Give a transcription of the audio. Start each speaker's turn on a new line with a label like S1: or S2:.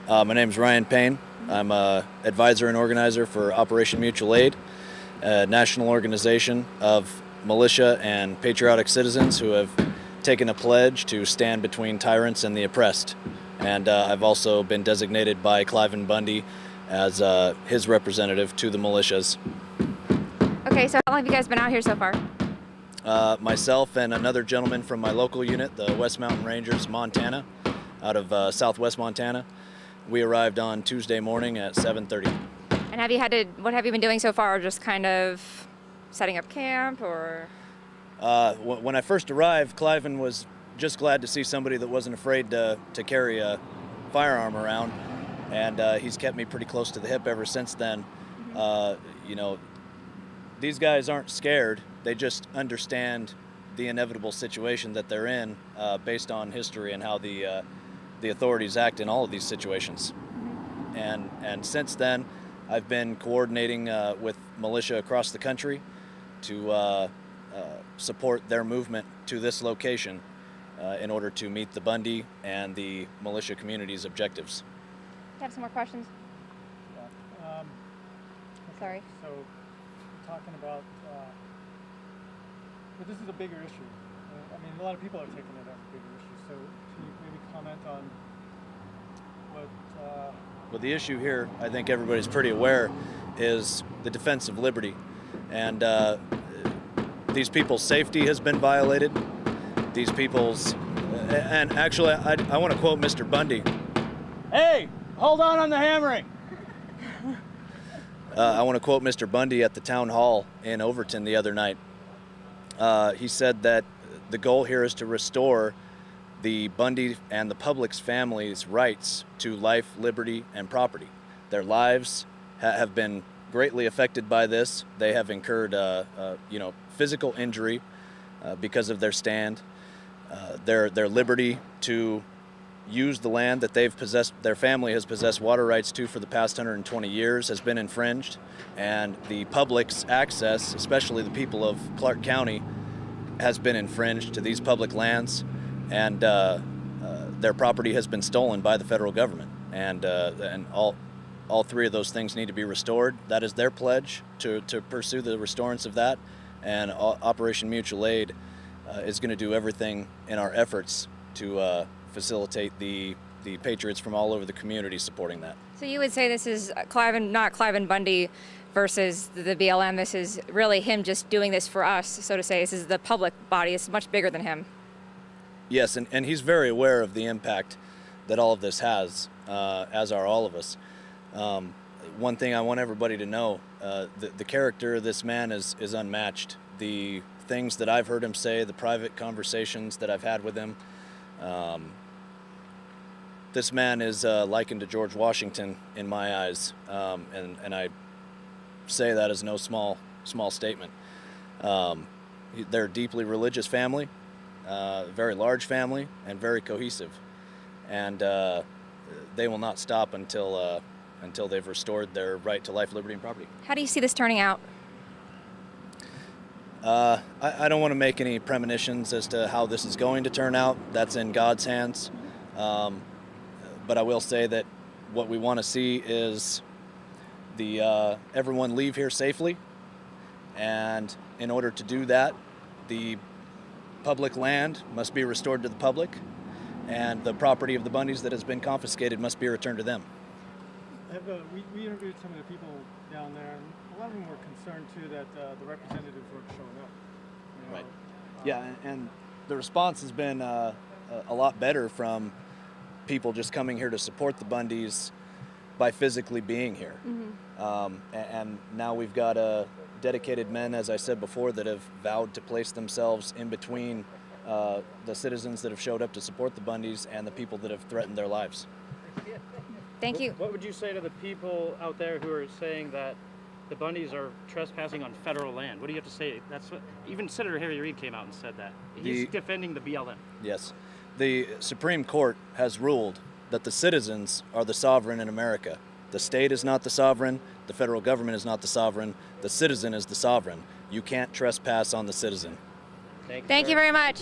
S1: My name is Ryan Payne. I'm an advisor and organizer for Operation Mutual Aid, a national organization of militia and patriotic citizens who have taken a pledge to stand between tyrants and the oppressed. And I've also been designated by Cliven Bundy as his representative to the militias.
S2: Okay, so how long have you guys been out here so far?
S1: Myself and another gentleman from my local unit, the West Mountain Rangers, Montana, out of southwest Montana. We arrived on Tuesday morning at 7:30.
S2: And what have you been doing so far? Just kind of setting up camp, or?
S1: When I first arrived, Cliven was just glad to see somebody that wasn't afraid to carry a firearm around, and he's kept me pretty close to the hip ever since then. You know, these guys aren't scared. They just understand the inevitable situation that they're in based on history and how the authorities act in all of these situations. And since then, I've been coordinating with militia across the country to support their movement to this location in order to meet the Bundy and the militia community's objectives.
S2: You have some more questions?
S3: Yeah.
S2: Sorry.
S3: So, we're talking about, but this is a bigger issue. I mean, a lot of people are taking it as a bigger issue. So, can you maybe comment on what?
S1: Well, the issue here, I think everybody's pretty aware, is the defense of liberty, and these people's safety has been violated. These people's, and actually, I want to quote Mr. Bundy.
S3: Hey, hold on the hammering.
S1: I want to quote Mr. Bundy at the town hall in Overton the other night. He said that the goal here is to restore the Bundy and the public's families' rights to life, liberty, and property. Their lives have been greatly affected by this. They have incurred, physical injury because of their stand. Their liberty to use the land that they've possessed, their family has possessed water rights to for the past 120 years, has been infringed, and the public's access, especially the people of Clark County, has been infringed to these public lands, and their property has been stolen by the federal government, and all three of those things need to be restored. That is their pledge to pursue the restorance of that, and Operation Mutual Aid is going to do everything in our efforts to facilitate the patriots from all over the community supporting that.
S2: So you would say this is not Cliven Bundy versus the BLM. This is really him just doing this for us, so to say. This is the public body. It's much bigger than him.
S1: Yes, and he's very aware of the impact that all of this has, as are all of us. One thing I want everybody to know, the character of this man is unmatched. The things that I've heard him say, the private conversations that I've had with him, this man is likened to George Washington in my eyes, and I say that as no small statement. They're a deeply religious family, very large family, and very cohesive, and they will not stop until they've restored their right to life, liberty, and property.
S2: How do you see this turning out?
S1: I don't want to make any premonitions as to how this is going to turn out. That's in God's hands. But I will say that what we want to see is everyone leave here safely. And in order to do that, the public land must be restored to the public, and the property of the Bundys that has been confiscated must be returned to them.
S3: We interviewed some of the people down there, and a lot of them were concerned too that the representatives weren't showing up. You know?
S1: Right. Yeah, and the response has been a lot better from people just coming here to support the Bundys by physically being here. And now we've got dedicated men, as I said before, that have vowed to place themselves in between the citizens that have showed up to support the Bundys and the people that have threatened their lives.
S2: Thank you.
S4: What would you say to the people out there who are saying that the Bundys are trespassing on federal land? What do you have to say? That's what even Senator Harry Reid came out and said that. He's defending the BLM.
S1: Yes. The Supreme Court has ruled that the citizens are the sovereign in America. The state is not the sovereign. The federal government is not the sovereign. The citizen is the sovereign. You can't trespass on the citizen.
S2: Thank you very much.